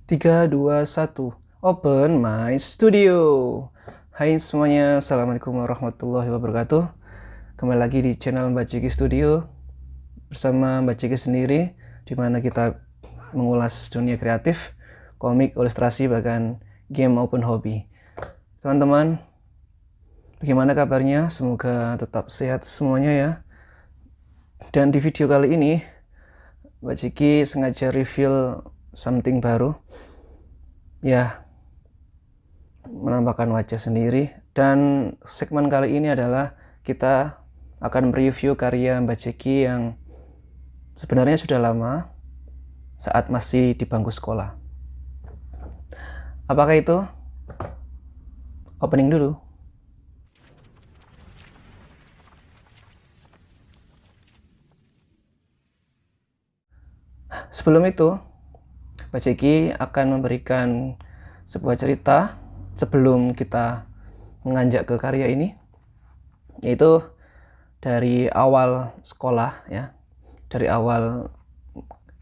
3, 2, 1. Open my studio. Hai semuanya, Assalamualaikum warahmatullahi wabarakatuh. Kembali lagi di channel Mbak Ciki Studio bersama Mbak Ciki sendiri, di mana kita mengulas dunia kreatif, komik, ilustrasi, bahkan game maupun hobi. Teman-teman, bagaimana kabarnya? Semoga tetap sehat semuanya ya. Dan di video kali ini, Mbak Ciki sengaja reveal something baru. Ya, menampakkan wajah sendiri. Dan segmen kali ini adalah kita akan mereview karya Mbak Ciki yang sebenarnya sudah lama saat masih di bangku sekolah. Apakah itu? Opening dulu. Sebelum itu, Mbak Ciki akan memberikan sebuah cerita sebelum kita menganjak ke karya ini, yaitu dari awal sekolah ya, dari awal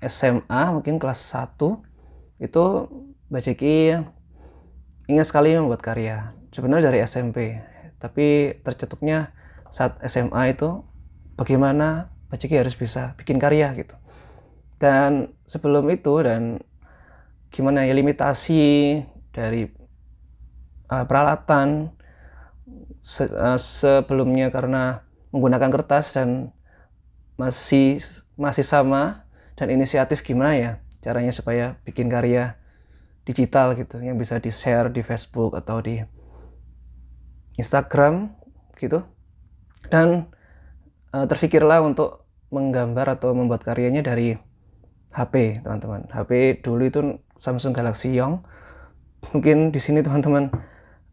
SMA mungkin kelas 1 itu Mbak Ciki ingin sekali membuat karya. Sebenarnya dari SMP, tapi tercetusnya saat SMA itu bagaimana Mbak Ciki harus bisa bikin karya gitu. Dan sebelum itu dan gimana ya, limitasi dari peralatan sebelumnya karena menggunakan kertas dan masih sama, dan inisiatif gimana ya caranya supaya bikin karya digital gitu yang bisa di share di Facebook atau di Instagram gitu. Dan terfikirlah untuk menggambar atau membuat karyanya dari HP, teman-teman. HP dulu itu Samsung Galaxy Young. Mungkin di sini teman-teman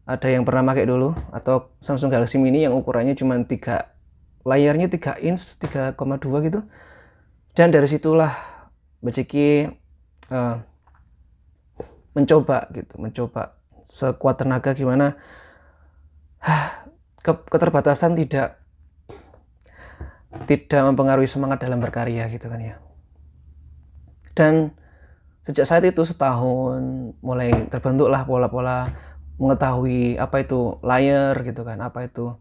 ada yang pernah pakai dulu, atau Samsung Galaxy Mini yang ukurannya cuma layarnya 3 inch, 3,2 gitu. Dan dari situlah Mbak Ciki mencoba sekuat tenaga gimana keterbatasan tidak mempengaruhi semangat dalam berkarya gitu kan ya. Dan sejak saat itu setahun mulai terbentuklah pola-pola mengetahui apa itu layer gitu kan, apa itu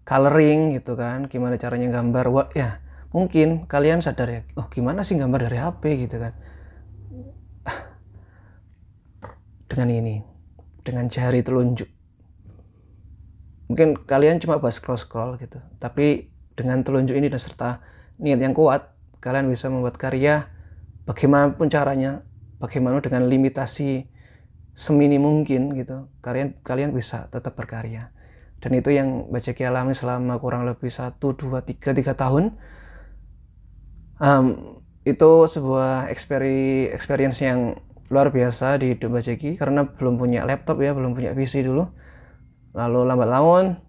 coloring gitu kan, gimana caranya gambar. Wah ya, mungkin kalian sadar ya, oh gimana sih gambar dari HP gitu kan. Dengan jari telunjuk. Mungkin kalian cuma bahas scroll-scroll gitu, tapi dengan telunjuk ini dan serta niat yang kuat, kalian bisa membuat karya bagaimanapun caranya, bagaimana dengan limitasi semini mungkin gitu. Kalian bisa tetap berkarya. Dan itu yang Mbak Ciki alami selama kurang lebih 1, 2, 3 tahun. Itu sebuah experience yang luar biasa di hidup Mbak Ciki, karena belum punya laptop ya, belum punya PC dulu. Lalu lambat laun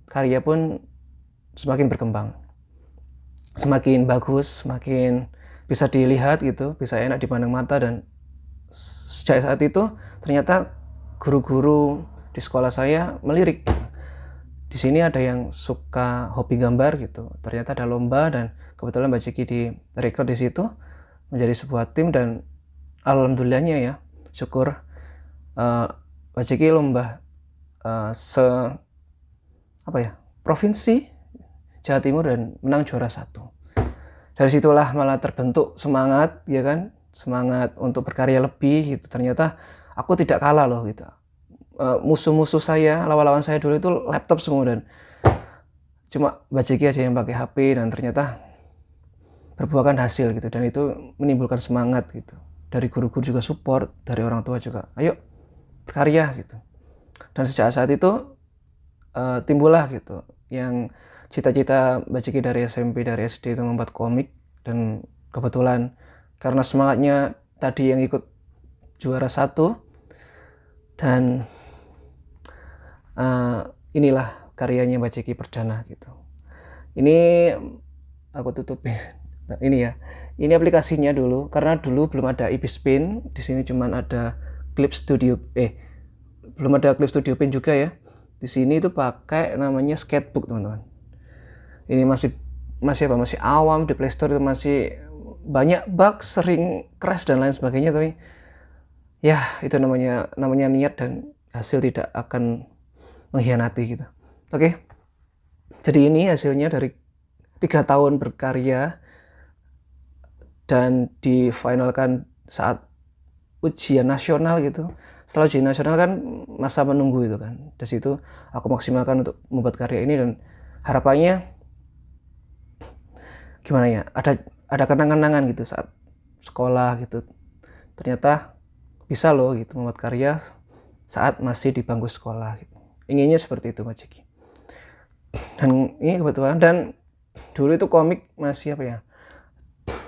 karya pun semakin berkembang, semakin bagus, semakin bisa dilihat gitu, bisa enak dipandang mata. Dan sejak saat itu ternyata guru-guru di sekolah saya melirik, di sini ada yang suka hobi gambar gitu. Ternyata ada lomba dan kebetulan Mbak Ciki direkrut di situ menjadi sebuah tim. Dan alhamdulillahnya ya, syukur Mbak Ciki lomba provinsi Jawa Timur dan menang juara 1. Dari situlah malah terbentuk semangat ya kan, semangat untuk berkarya lebih gitu. Ternyata aku tidak kalah loh gitu. Musuh-musuh saya, lawan-lawan saya dulu itu laptop semua, dan cuma Mbak Ciki aja yang pakai HP, dan ternyata berbuahkan hasil gitu. Dan itu menimbulkan semangat gitu. Dari guru-guru juga support, dari orang tua juga, ayo berkarya gitu. Dan sejak saat itu timbullah gitu yang cita-cita Mbak Ciki dari SMP, dari SD itu membuat komik. Dan kebetulan karena semangatnya tadi yang ikut juara 1, dan inilah karyanya Mbak Ciki perdana gitu. Ini aku tutup ya. Nah, ini ya. Ini aplikasinya dulu, karena dulu belum ada Ibispen. Di sini cuman ada Clip Studio. Belum ada Clip Studio Pen juga ya. Di sini itu pakai namanya Sketchbook, teman-teman. Ini masih awam, di Play Store itu masih banyak bug, sering crash dan lain sebagainya, tapi ya itu namanya niat dan hasil tidak akan mengkhianati gitu. Oke. Jadi ini hasilnya dari 3 tahun berkarya dan difinalkan saat ujian nasional gitu. Setelah ujian nasional kan masa menunggu itu kan. Dari situ aku maksimalkan untuk membuat karya ini, dan harapannya gimana ya, ada kenangan-kenangan gitu saat sekolah gitu. Ternyata bisa loh gitu membuat karya saat masih di bangku sekolah gitu. Inginnya seperti itu Mas Jeki. Dan ini kebetulan, dan dulu itu komik masih apa ya,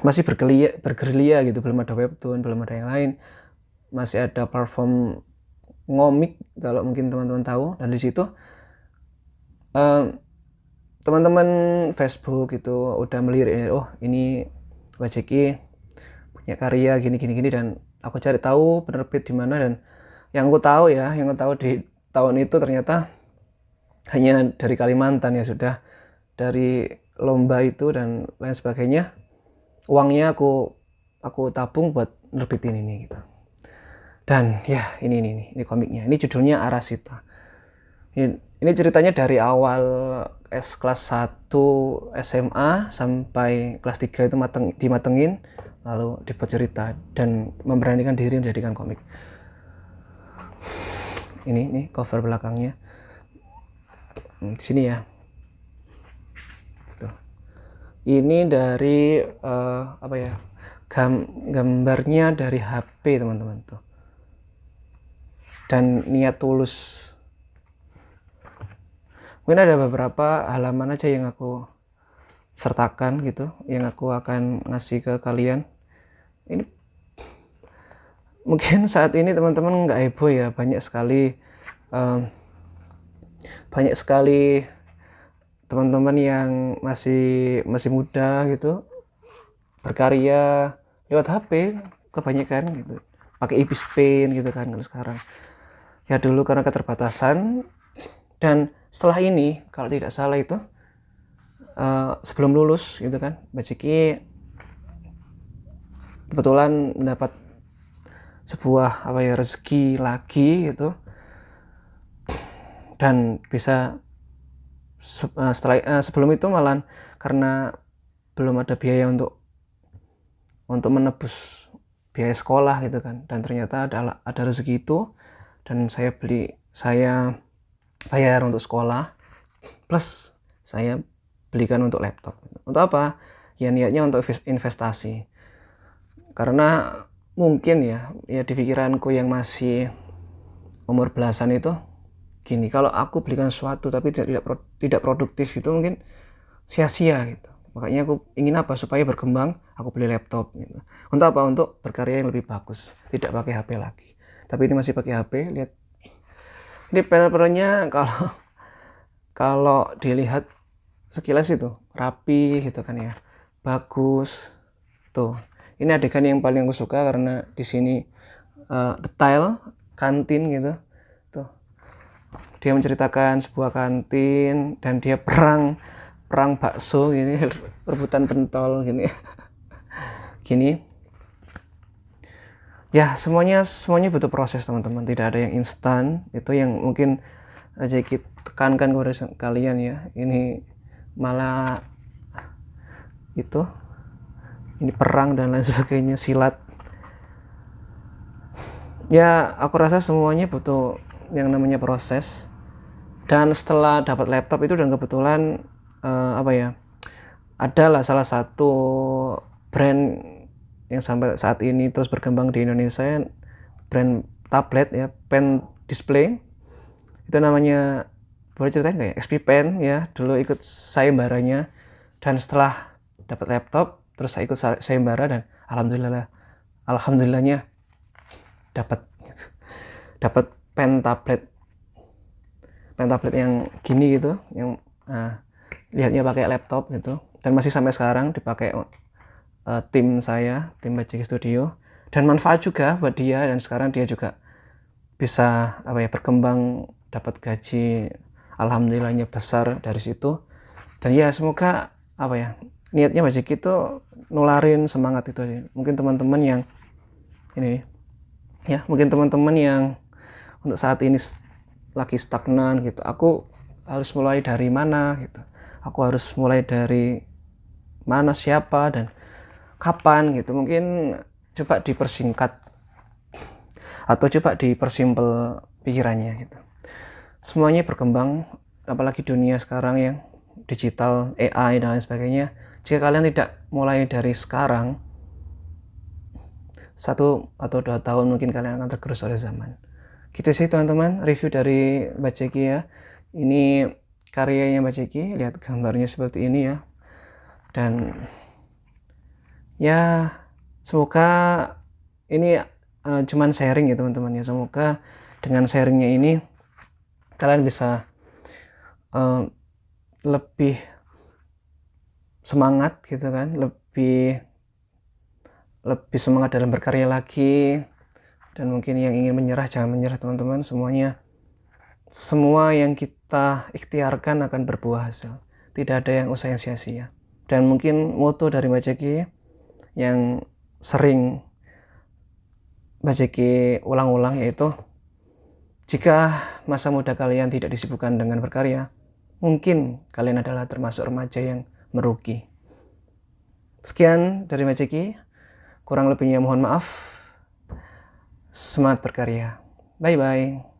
masih bergerilya gitu, belum ada webtoon, belum ada yang lain, masih ada platform ngomik kalau mungkin teman-teman tahu. Dan di situ teman-teman Facebook itu udah melirik, oh ini Mbak Jeki punya karya gini, dan aku cari tahu penerbit di mana, dan yang aku tahu di tahun itu ternyata hanya dari Kalimantan ya, sudah dari lomba itu dan lain sebagainya. Uangnya aku tabung buat nerbitin ini gitu. Dan ya ini komiknya. Ini judulnya Arasita. Ini ceritanya dari awal kelas 1 SMA sampai kelas 3 itu dimatengin, lalu dibuat cerita dan memberanikan diri menjadikan komik. Ini cover belakangnya. Di sini ya. Tuh. Ini dari apa ya? Gambarnya dari HP teman-teman tuh. Dan niat tulus. Mungkin ada beberapa halaman aja yang aku sertakan gitu, yang aku akan ngasih ke kalian. Ini mungkin saat ini teman-teman nggak heboh ya, banyak sekali teman-teman yang masih muda gitu berkarya lewat HP kebanyakan gitu, pakai Ibis Paint gitu kan kalau sekarang. Ya dulu karena keterbatasan. Dan setelah ini kalau tidak salah itu sebelum lulus gitu kan, Mbak Jeki kebetulan mendapat sebuah rezeki lagi gitu, dan bisa sebelum itu malah karena belum ada biaya untuk menebus biaya sekolah gitu kan, dan ternyata ada rezeki itu, dan saya bayar untuk sekolah, plus saya belikan untuk laptop. Untuk apa? Ya niatnya untuk investasi. Karena mungkin ya di pikiranku yang masih umur belasan itu gini, kalau aku belikan sesuatu tapi tidak produktif itu mungkin sia-sia gitu. Makanya aku ingin apa? Supaya berkembang, aku beli laptop gitu. Untuk apa? Untuk berkarya yang lebih bagus, tidak pakai HP lagi. Tapi ini masih pakai HP, lihat. Ini panel-panelnya kalau dilihat sekilas itu rapi gitu kan ya, bagus. Tuh, ini adegan yang paling aku suka karena di sini detail kantin gitu. Tuh, dia menceritakan sebuah kantin dan dia perang bakso gini, rebutan pentol gini. Gini. Ya semuanya butuh proses teman-teman, tidak ada yang instan. Itu yang mungkin aja kita tekankan kepada kalian ya. Ini malah itu, ini perang dan lain sebagainya, silat. Ya aku rasa semuanya butuh yang namanya proses. Dan setelah dapat laptop itu, dan kebetulan adalah salah satu brand yang sampai saat ini terus berkembang di Indonesia, brand tablet ya, pen display. Itu namanya, boleh ceritain nggak ya? XP Pen ya, dulu ikut sayembaranya. Dan setelah dapat laptop, terus saya ikut sayembara, dan alhamdulillahnya dapat pen tablet yang gini gitu, yang lihatnya pakai laptop gitu, dan masih sampai sekarang dipakai tim Mbak Jeki Studio, dan manfaat juga buat dia. Dan sekarang dia juga bisa berkembang, dapat gaji alhamdulillahnya besar dari situ. Dan ya semoga niatnya Mbak Jeki itu nularin semangat itu aja. Mungkin teman-teman yang ini ya, mungkin teman-teman yang untuk saat ini lagi stagnan gitu, aku harus mulai dari mana gitu, aku harus mulai dari mana, siapa, dan kapan gitu. Mungkin coba dipersingkat atau coba dipersimpel pikirannya gitu. Semuanya berkembang, apalagi dunia sekarang yang digital, AI dan lain sebagainya. Jika kalian tidak mulai dari sekarang, 1 atau 2 tahun mungkin kalian akan tergerus oleh zaman. Gitu sih teman-teman, review dari Mbak Ceki ya. Ini karyanya Mbak Ceki, lihat gambarnya seperti ini ya. Dan ya semoga ini cuman sharing ya teman-teman ya. Semoga dengan sharingnya ini kalian bisa lebih semangat gitu kan, lebih semangat dalam berkarya lagi. Dan mungkin yang ingin menyerah, jangan menyerah teman-teman. Semua yang kita ikhtiarkan akan berbuah hasil, tidak ada yang usaha yang sia-sia. Dan mungkin moto dari Mbak Ceki yang sering Mbak Ceki ulang-ulang, yaitu jika masa muda kalian tidak disibukkan dengan berkarya, mungkin kalian adalah termasuk remaja yang merugi. Sekian dari Mbak Ceki, kurang lebihnya mohon maaf. Semangat berkarya. Bye-bye.